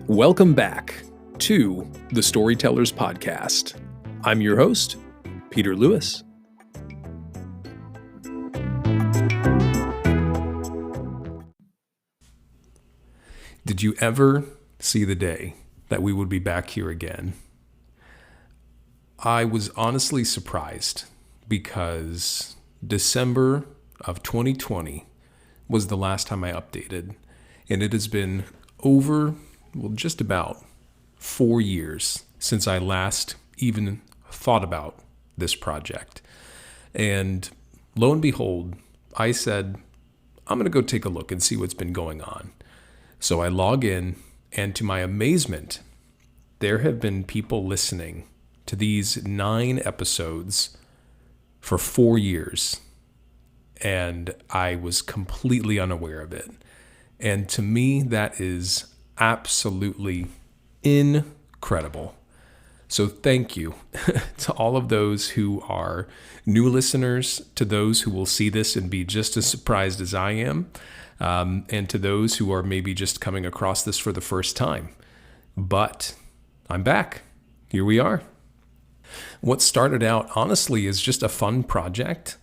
Welcome back to the Storytellers podcast. I'm your host, Peter Lewis. Did you ever see the day that we would be back here again? I was honestly surprised because December of 2020 was the last time I updated, and it has been just about 4 years since I last even thought about this project. And lo and behold, I said, I'm going to go take a look and see what's been going on. So I log in, and to my amazement, there have been people listening to these 9 episodes for 4 years. And I was completely unaware of it. And to me, that is absolutely incredible. So thank you to all of those who are new listeners, to those who will see this and be just as surprised as I am, and to those who are maybe just coming across this for the first time. But I'm back. Here we are. What started out, honestly, as just a fun project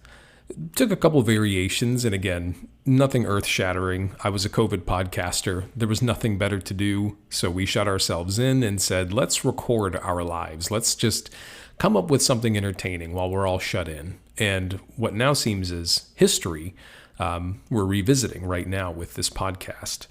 took a couple variations, and again, nothing earth-shattering. I was a COVID podcaster. There was nothing better to do, so we shut ourselves in and said, let's record our lives. Let's just come up with something entertaining while we're all shut in. And what now seems as history, we're revisiting right now with this podcast.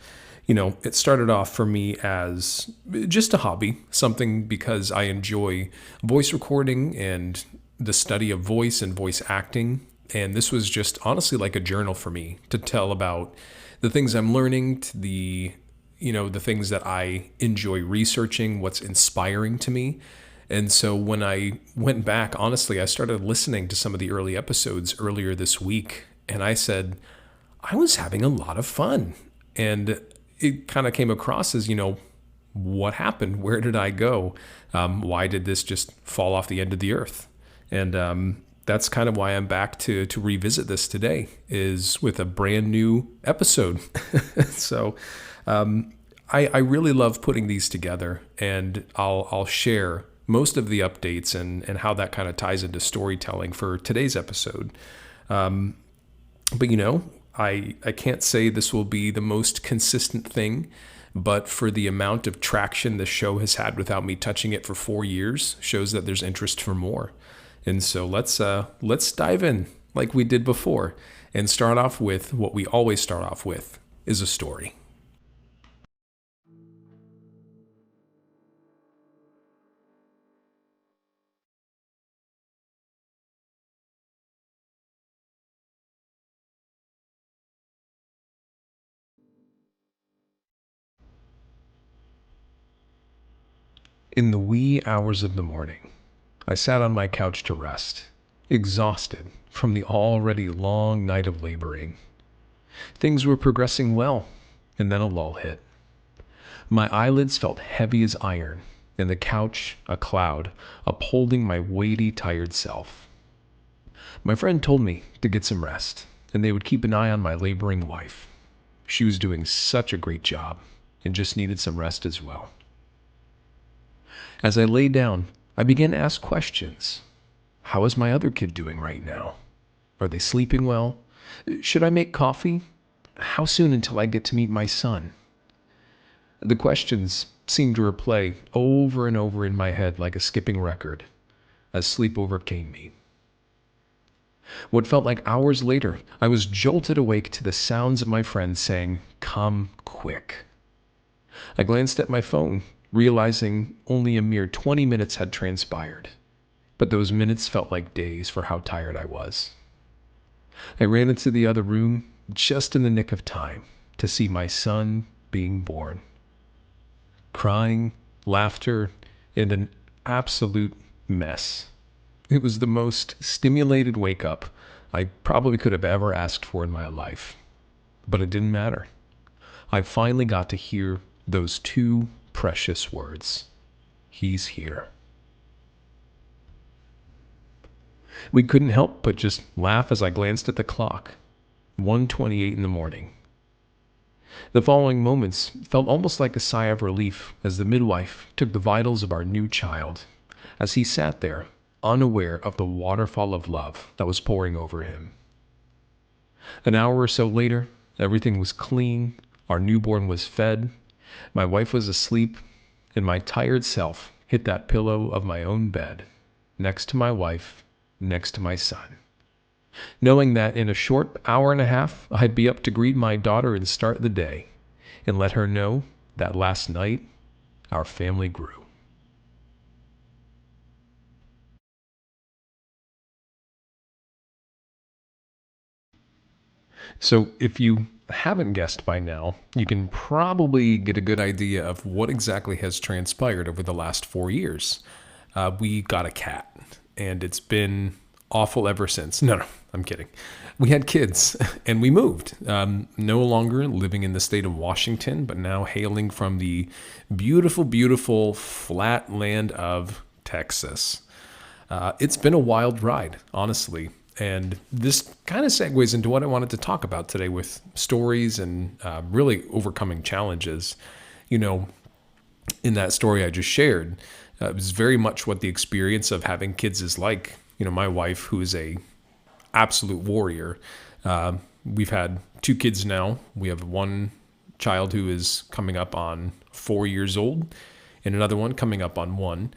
You know, it started off for me as just a hobby, something because I enjoy voice recording and the study of voice and voice acting. And this was just honestly like a journal for me to tell about the things I'm learning, the things that I enjoy researching, what's inspiring to me. And so when I went back, honestly, I started listening to some of the early episodes earlier this week, and I said, I was having a lot of fun. And it kind of came across as, what happened? Where did I go? Why did this just fall off the end of the earth? And that's kind of why I'm back to revisit this today, is with a brand new episode. So I really love putting these together, and I'll share most of the updates and how that kind of ties into storytelling for today's episode. But I can't say this will be the most consistent thing, but for the amount of traction the show has had without me touching it for 4 years shows that there's interest for more. And so let's dive in like we did before and start off with what we always start off with, is a story. In the wee hours of the morning, I sat on my couch to rest, exhausted from the already long night of laboring. Things were progressing well, and then a lull hit. My eyelids felt heavy as iron, and the couch a cloud, upholding my weighty, tired self. My friend told me to get some rest, and they would keep an eye on my laboring wife. She was doing such a great job, and just needed some rest as well. As I lay down, I began to ask questions. How is my other kid doing right now? Are they sleeping well? Should I make coffee? How soon until I get to meet my son? The questions seemed to replay over and over in my head like a skipping record as sleep overcame me. What felt like hours later, I was jolted awake to the sounds of my friend saying, "Come quick." I glanced at my phone, realizing only a mere 20 minutes had transpired. But those minutes felt like days for how tired I was. I ran into the other room just in the nick of time to see my son being born. Crying, laughter, and an absolute mess. It was the most stimulated wake up I probably could have ever asked for in my life. But it didn't matter. I finally got to hear those 2 precious words. He's here. We couldn't help but just laugh as I glanced at the clock. 1:28 in the morning. The following moments felt almost like a sigh of relief as the midwife took the vitals of our new child, as he sat there, unaware of the waterfall of love that was pouring over him. An hour or so later, everything was clean, our newborn was fed, my wife was asleep, and my tired self hit that pillow of my own bed, next to my wife, next to my son, knowing that in a short hour and a half I'd be up to greet my daughter and start the day, and let her know that last night our family grew. So, if you haven't guessed by now, you can probably get a good idea of what exactly has transpired over the last 4 years. We got a cat, and it's been awful ever since. No, I'm kidding. We had kids, and we moved. No longer living in the state of Washington, but now hailing from the beautiful, beautiful flat land of Texas. It's been a wild ride, honestly. And this kind of segues into what I wanted to talk about today with stories and really overcoming challenges. You know, in that story I just shared, it was very much what the experience of having kids is like. You know, my wife, who is a absolute warrior, we've had 2 kids now. We have one child who is coming up on 4 years old and another one coming up on 1.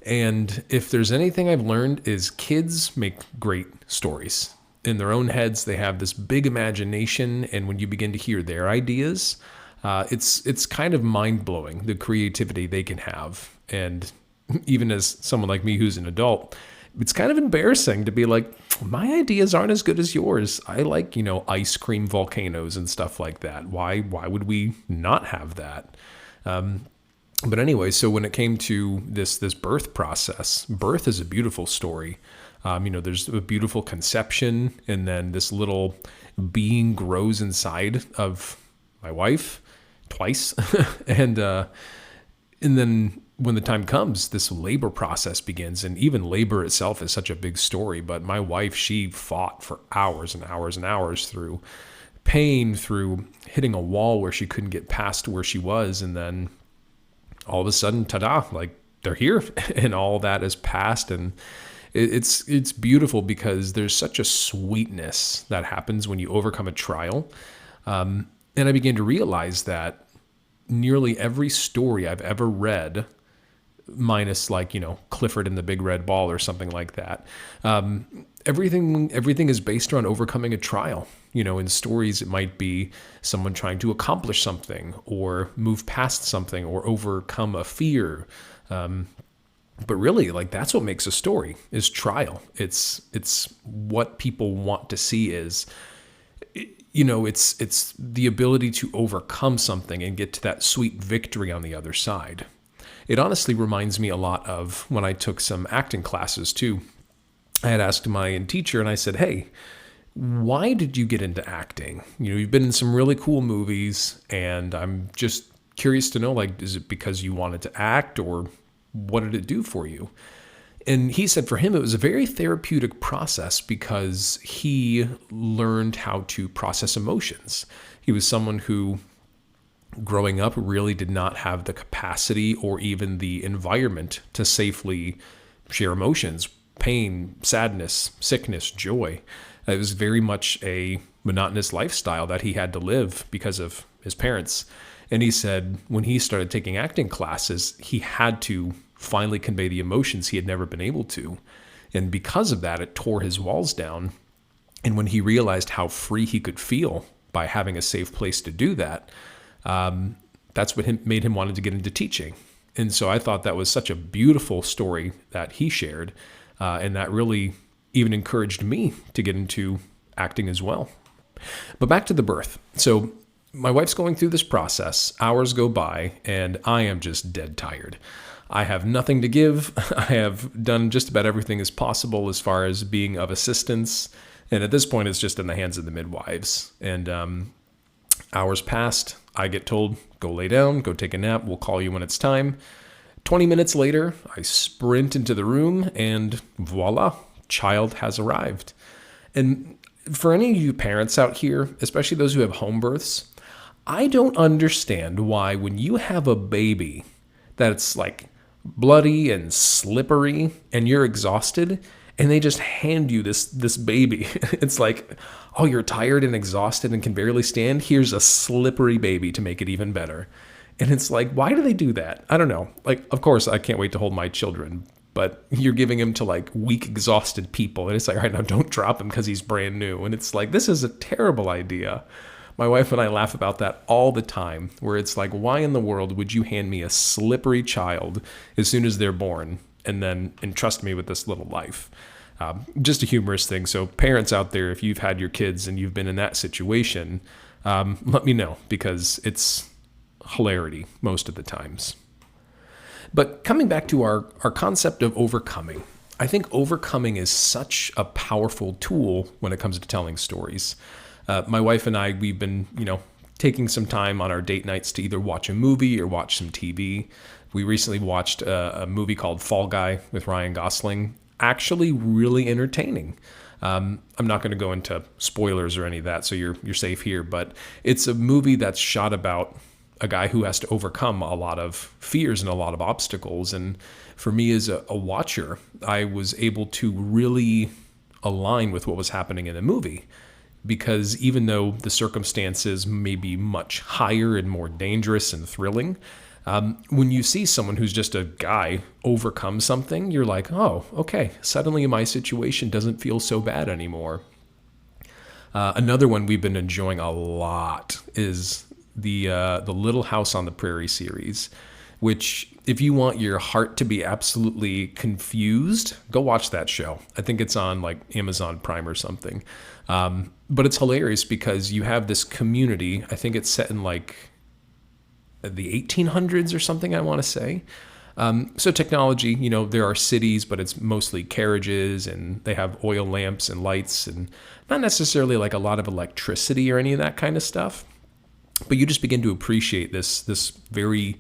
And if there's anything I've learned is kids make great stories. In their own heads, they have this big imagination, and when you begin to hear their ideas, it's kind of mind-blowing, the creativity they can have. And even as someone like me who's an adult, it's kind of embarrassing to be like, my ideas aren't as good as yours. I like, ice cream volcanoes and stuff like that. Why would we not have that? But anyway, so when it came to this birth process, birth is a beautiful story. There's a beautiful conception, and then this little being grows inside of my wife twice, and then when the time comes, this labor process begins, and even labor itself is such a big story. But my wife, she fought for hours and hours and hours through pain, through hitting a wall where she couldn't get past where she was, and then all of a sudden, ta-da, like they're here, and all that is past. And it's beautiful because there's such a sweetness that happens when you overcome a trial. And I began to realize that nearly every story I've ever read, minus Clifford and the Big Red Ball or something like that, everything is based around overcoming a trial. In stories, it might be someone trying to accomplish something or move past something or overcome a fear. But really, that's what makes a story, is trial. It's what people want to see is, it's the ability to overcome something and get to that sweet victory on the other side. It honestly reminds me a lot of when I took some acting classes too. I had asked my teacher, and I said, hey, why did you get into acting? You've been in some really cool movies, and I'm just curious to know, is it because you wanted to act, or what did it do for you? And he said for him, it was a very therapeutic process because he learned how to process emotions. He was someone who, growing up, really did not have the capacity or even the environment to safely share emotions, pain, sadness, sickness, joy. It was very much a monotonous lifestyle that he had to live because of his parents. And he said when he started taking acting classes, he had to finally convey the emotions he had never been able to. And because of that, it tore his walls down. And when he realized how free he could feel by having a safe place to do that, that's what made him wanted to get into teaching. And so I thought that was such a beautiful story that he shared, and that really even encouraged me to get into acting as well. But back to the birth. So my wife's going through this process. Hours go by, and I am just dead tired. I have nothing to give. I have done just about everything as possible as far as being of assistance. And at this point, it's just in the hands of the midwives. And hours passed. I get told, go lay down, go take a nap. We'll call you when it's time. 20 minutes later, I sprint into the room, and voila, child has arrived. And for any of you parents out here, especially those who have home births, I don't understand why when you have a baby that's like bloody and slippery and you're exhausted and they just hand you this baby. It's like, oh, you're tired and exhausted and can barely stand. Here's a slippery baby to make it even better. And it's like, why do they do that? I don't know. Like, of course, I can't wait to hold my children, but you're giving him to like weak, exhausted people. And it's like, all right, now don't drop him because he's brand new. And it's like, this is a terrible idea. My wife and I laugh about that all the time, where it's like, why in the world would you hand me a slippery child as soon as they're born and then entrust me with this little life? Just a humorous thing. So parents out there, if you've had your kids and you've been in that situation, let me know, because it's hilarity most of the times. But coming back to our concept of overcoming, I think overcoming is such a powerful tool when it comes to telling stories. My wife and I, we've been, taking some time on our date nights to either watch a movie or watch some TV. We recently watched a movie called Fall Guy with Ryan Gosling. Actually, really entertaining. I'm not going to go into spoilers or any of that, so you're safe here. But it's a movie that's shot about a guy who has to overcome a lot of fears and a lot of obstacles. And for me as a watcher, I was able to really align with what was happening in the movie. Because even though the circumstances may be much higher and more dangerous and thrilling, when you see someone who's just a guy overcome something, you're like, oh, okay, suddenly my situation doesn't feel so bad anymore. Another one we've been enjoying a lot is the Little House on the Prairie series, which if you want your heart to be absolutely confused, go watch that show. I think it's on like Amazon Prime or something. But it's hilarious because you have this community. I think it's set in like the 1800s or something, I want to say. So technology, there are cities, but it's mostly carriages, and they have oil lamps and lights, and not necessarily like a lot of electricity or any of that kind of stuff. But you just begin to appreciate this very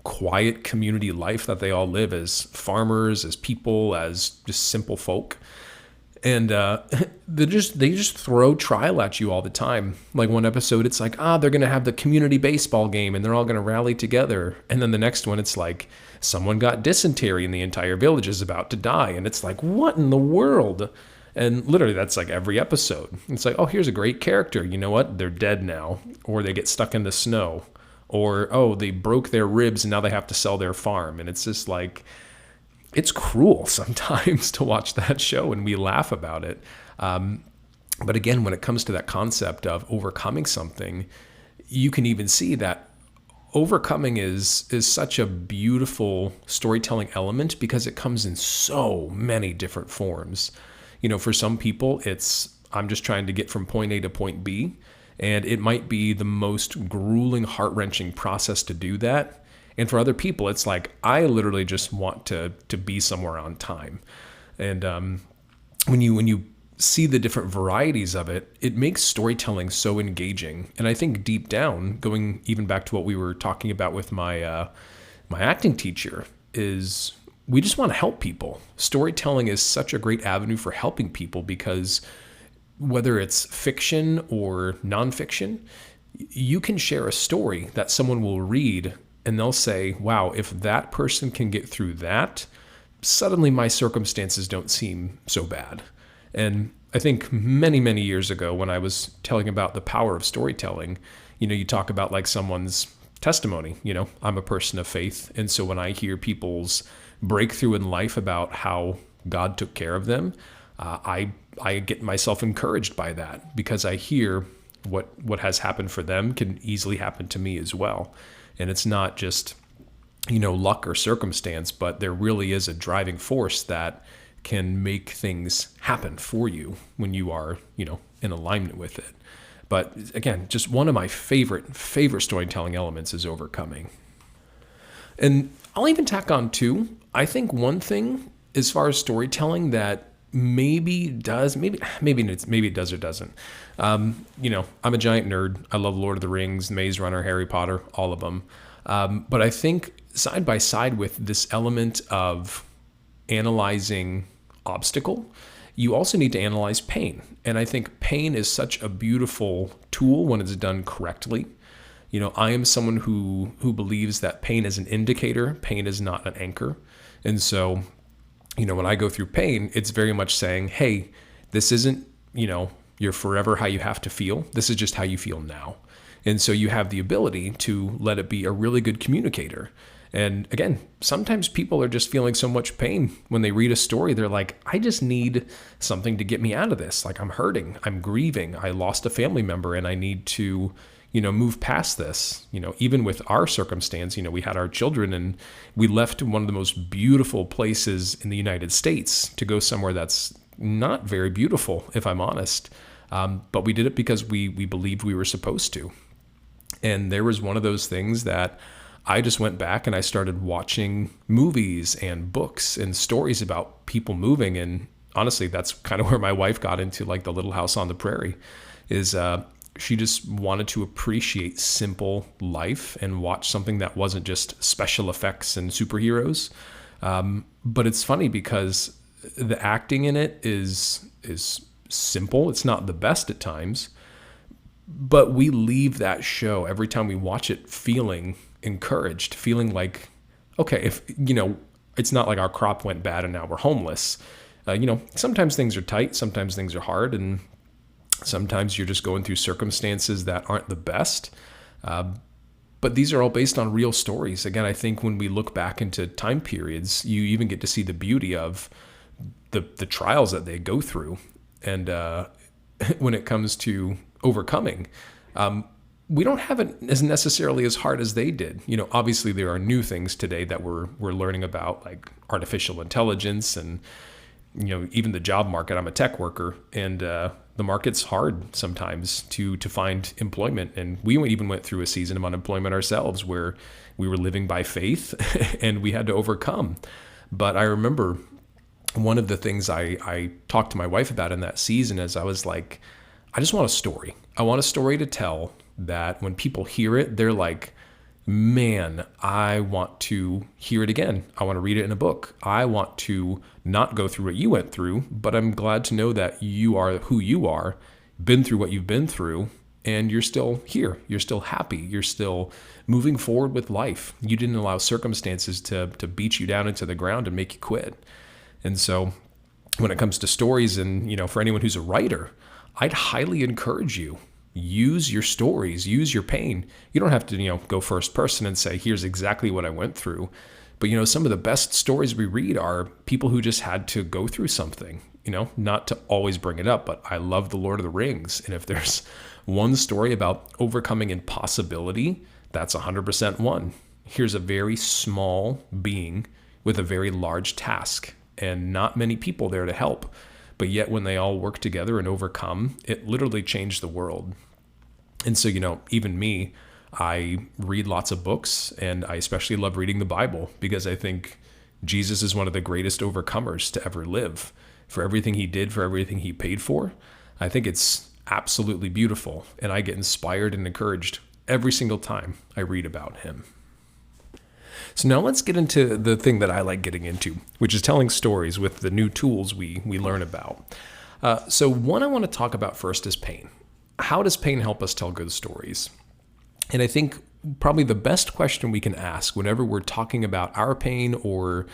quiet community life that they all live as farmers, as people, as just simple folk. And they just throw trial at you all the time. Like one episode, it's like, they're going to have the community baseball game and they're all going to rally together. And then the next one, it's like, someone got dysentery and the entire village is about to die. And it's like, what in the world? And literally that's like every episode. It's like, oh, here's a great character. You know what? They're dead now. Or they get stuck in the snow. Or, oh, they broke their ribs and now they have to sell their farm. And it's just like, it's cruel sometimes to watch that show, and we laugh about it. But again, when it comes to that concept of overcoming something, you can even see that overcoming is such a beautiful storytelling element because it comes in so many different forms. For some people, it's I'm just trying to get from point A to point B, and it might be the most grueling, heart-wrenching process to do that. And for other people, it's like, I literally just want to be somewhere on time. And when you see the different varieties of it, it makes storytelling so engaging. And I think deep down, going even back to what we were talking about with my acting teacher, is we just want to help people. Storytelling is such a great avenue for helping people because whether it's fiction or nonfiction, you can share a story that someone will read and they'll say, wow, if that person can get through that, suddenly my circumstances don't seem so bad. And I think many, many years ago when I was telling about the power of storytelling, you talk about like someone's testimony, I'm a person of faith. And so when I hear people's breakthrough in life about how God took care of them, I get myself encouraged by that because I hear what has happened for them can easily happen to me as well. And it's not just, luck or circumstance, but there really is a driving force that can make things happen for you when you are, in alignment with it. But again, just one of my favorite storytelling elements is overcoming. And I'll even tack on too. I think one thing as far as storytelling that maybe it does or doesn't. I'm a giant nerd. I love Lord of the Rings, Maze Runner, Harry Potter, all of them. But I think side by side with this element of analyzing obstacle, you also need to analyze pain. And I think pain is such a beautiful tool when it's done correctly. I am someone who believes that pain is an indicator, pain is not an anchor. And so, when I go through pain, it's very much saying, hey, this isn't, you're forever how you have to feel. This is just how you feel now. And so you have the ability to let it be a really good communicator. And again, sometimes people are just feeling so much pain when they read a story. They're like, I just need something to get me out of this. Like, I'm hurting, I'm grieving, I lost a family member, and I need to, move past this. Even with our circumstance, we had our children and we left one of the most beautiful places in the United States to go somewhere that's not very beautiful, if I'm honest. But we did it because we believed we were supposed to. And there was one of those things that I just went back and I started watching movies and books and stories about people moving. And honestly, that's kind of where my wife got into like the Little House on the Prairie, is she just wanted to appreciate simple life and watch something that wasn't just special effects and superheroes. But it's funny because the acting in it is simple. It's not the best at times, but we leave that show every time we watch it feeling encouraged, feeling like, okay, if, it's not like our crop went bad and now we're homeless. Sometimes things are tight, sometimes things are hard, and sometimes you're just going through circumstances that aren't the best. But these are all based on real stories. Again, I think when we look back into time periods, you even get to see the beauty of the trials that they go through. And when it comes to overcoming, we don't have it as necessarily as hard as they did. Obviously there are new things today that we're learning about, like artificial intelligence and, even the job market. I'm a tech worker, and the market's hard sometimes to find employment. And we even went through a season of unemployment ourselves where we were living by faith and we had to overcome. But I remember one of the things I talked to my wife about in that season is I was like, I just want a story. I want a story to tell that when people hear it, they're like, man, I want to hear it again. I want to read it in a book. I want to not go through what you went through, but I'm glad to know that you are who you are, been through what you've been through, and you're still here. You're still happy. You're still moving forward with life. You didn't allow circumstances to beat you down into the ground and make you quit. And so when it comes to stories, and, for anyone who's a writer, I'd highly encourage you, use your stories, use your pain. You don't have to, go first person and say, here's exactly what I went through. But, some of the best stories we read are people who just had to go through something, not to always bring it up, but I love the Lord of the Rings. And if there's one story about overcoming impossibility, that's 100% one. Here's a very small being with a very large task and not many people there to help. But yet when they all work together and overcome, it literally changed the world. And so, even me, I read lots of books, and I especially love reading the Bible because I think Jesus is one of the greatest overcomers to ever live. For everything he did, for everything he paid for, I think it's absolutely beautiful. And I get inspired and encouraged every single time I read about him. So now let's get into the thing that I like getting into, which is telling stories with the new tools we learn about. So one I want to talk about first is pain. How does pain help us tell good stories? And I think probably the best question we can ask whenever we're talking about our pain or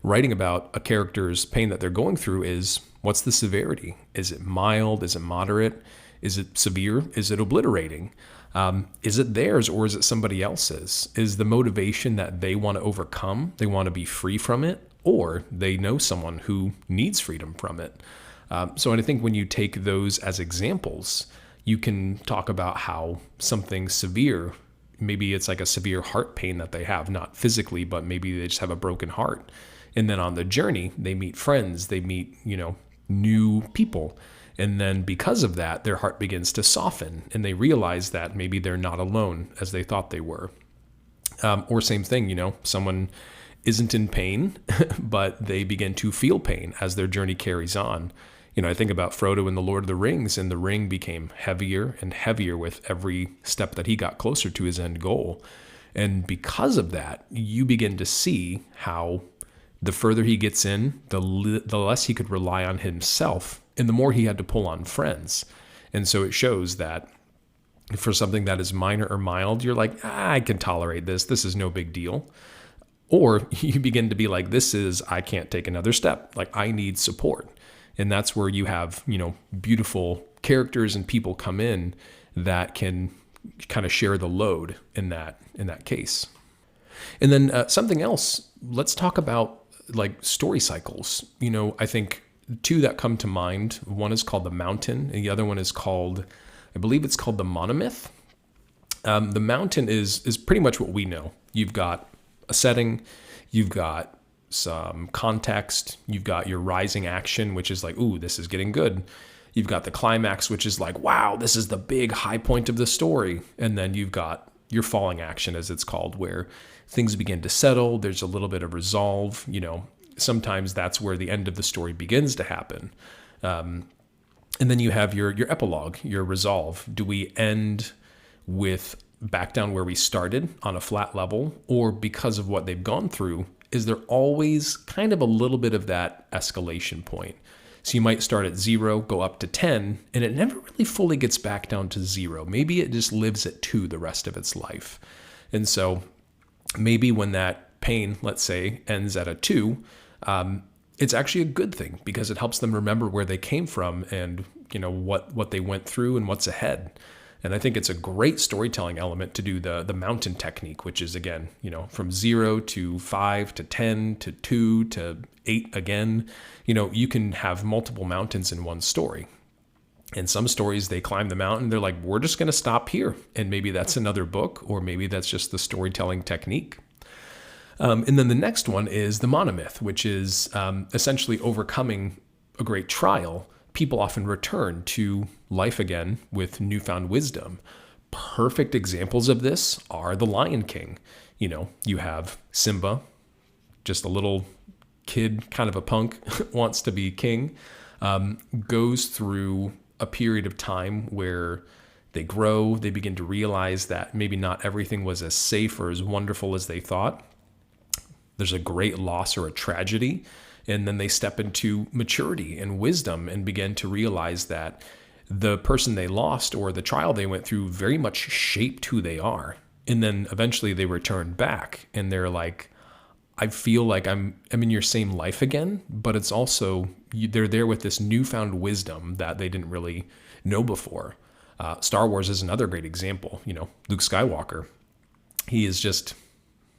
writing about a character's pain that they're going through is, what's the severity? Is it mild? Is it moderate? Is it severe? Is it obliterating? Is it theirs or is it somebody else's? Is the motivation that they want to overcome, they want to be free from it, or they know someone who needs freedom from it? So I think when you take those as examples, you can talk about how something severe, maybe it's like a severe heart pain that they have, not physically, but maybe they just have a broken heart. And then on the journey, they meet friends, they meet, new people. And then because of that, their heart begins to soften and they realize that maybe they're not alone as they thought they were. Or same thing, someone isn't in pain, but they begin to feel pain as their journey carries on. I think about Frodo in the Lord of the Rings, and the ring became heavier and heavier with every step that he got closer to his end goal. And because of that, you begin to see how the further he gets in, the less he could rely on himself and the more he had to pull on friends. And so it shows that, For something that is minor or mild, you're like, I can tolerate this. This is no big deal. Or you begin to be like, I can't take another step. Like, I need support. And that's where you have, beautiful characters and people come in that can kind of share the load in that case. And then something else, let's talk about like story cycles. I think two that come to mind. One is called The Mountain, and the other one is called, I believe it's called The Monomyth. The Mountain is pretty much what we know. You've got a setting, you've got some context, you've got your rising action, which is like, ooh, this is getting good. You've got the climax, which is like, wow, this is the big high point of the story. And then you've got your falling action, as it's called, where things begin to settle. There's a little bit of resolve. Sometimes that's where the end of the story begins to happen. And then you have your epilogue, your resolve. Do we end with back down where we started on a flat level, or because of what they've gone through, is there always kind of a little bit of that escalation point? So you might start at 0, go up to 10, and it never really fully gets back down to 0. Maybe it just lives at 2 the rest of its life. And so maybe when that pain, let's say, ends at a 2, it's actually a good thing because it helps them remember where they came from and what they went through and what's ahead. And I think it's a great storytelling element to do the mountain technique, which is, again, from 0 to 5 to 10 to 2 to 8 again. You can have multiple mountains in one story. And some stories, they climb the mountain, they're like, we're just going to stop here. And maybe that's another book, or maybe that's just the storytelling technique. And then the next one is the monomyth, which is essentially overcoming a great trial. People often return to life again with newfound wisdom. Perfect examples of this are The Lion King. You have Simba, just a little kid, kind of a punk, wants to be king, goes through a period of time where they grow, they begin to realize that maybe not everything was as safe or as wonderful as they thought. There's a great loss or a tragedy. And then they step into maturity and wisdom and begin to realize that the person they lost or the trial they went through very much shaped who they are. And then eventually they return back and they're like, I feel like I'm in your same life again, but it's also, they're there with this newfound wisdom that they didn't really know before. Star Wars is another great example. Luke Skywalker, he is just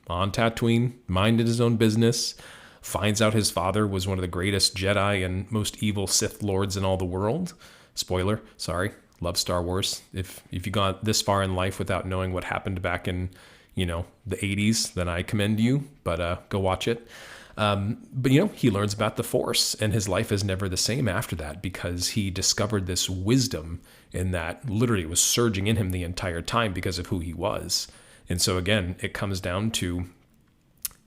on Tatooine, minding his own business, finds out his father was one of the greatest Jedi and most evil Sith lords in all the world. Spoiler, sorry, love Star Wars. If you got this far in life without knowing what happened back in, the 80s, then I commend you, but go watch it. But he learns about the Force, and his life is never the same after that because he discovered this wisdom and that literally was surging in him the entire time because of who he was. And so again, it comes down to,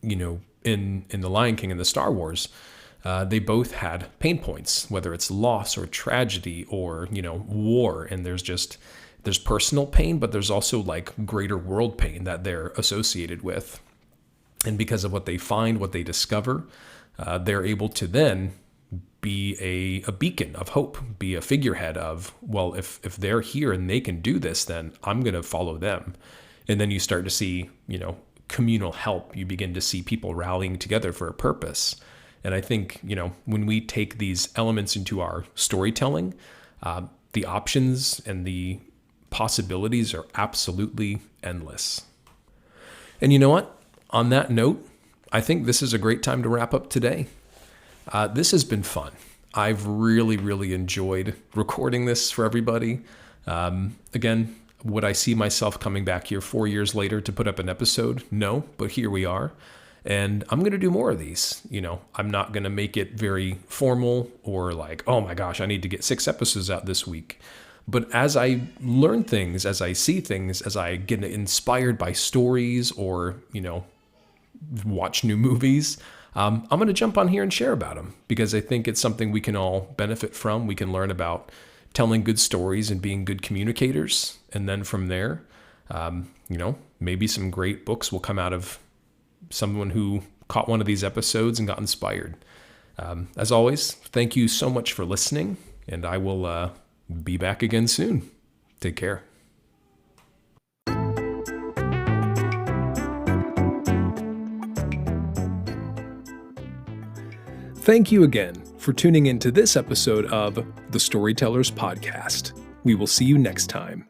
in The Lion King and the Star Wars, they both had pain points, whether it's loss or tragedy or, war. And there's personal pain, but there's also like greater world pain that they're associated with. And because of what they find, what they discover, they're able to then be a beacon of hope, be a figurehead of, well, if they're here and they can do this, then I'm going to follow them. And then you start to see, communal help. You begin to see people rallying together for a purpose. And I think, when we take these elements into our storytelling, the options and the possibilities are absolutely endless. And you know what? On that note, I think this is a great time to wrap up today. This has been fun. I've really, really enjoyed recording this for everybody. Again, would I see myself coming back here 4 years later to put up an episode? No, but here we are. And I'm going to do more of these. I'm not going to make it very formal or like, oh my gosh, I need to get 6 episodes out this week. But as I learn things, as I see things, as I get inspired by stories or, watch new movies, I'm going to jump on here and share about them because I think it's something we can all benefit from. We can learn about telling good stories and being good communicators. And then from there, maybe some great books will come out of someone who caught one of these episodes and got inspired. As always, thank you so much for listening, and I will be back again soon. Take care. Thank you again for tuning in to this episode of the Storytellers podcast. We will see you next time.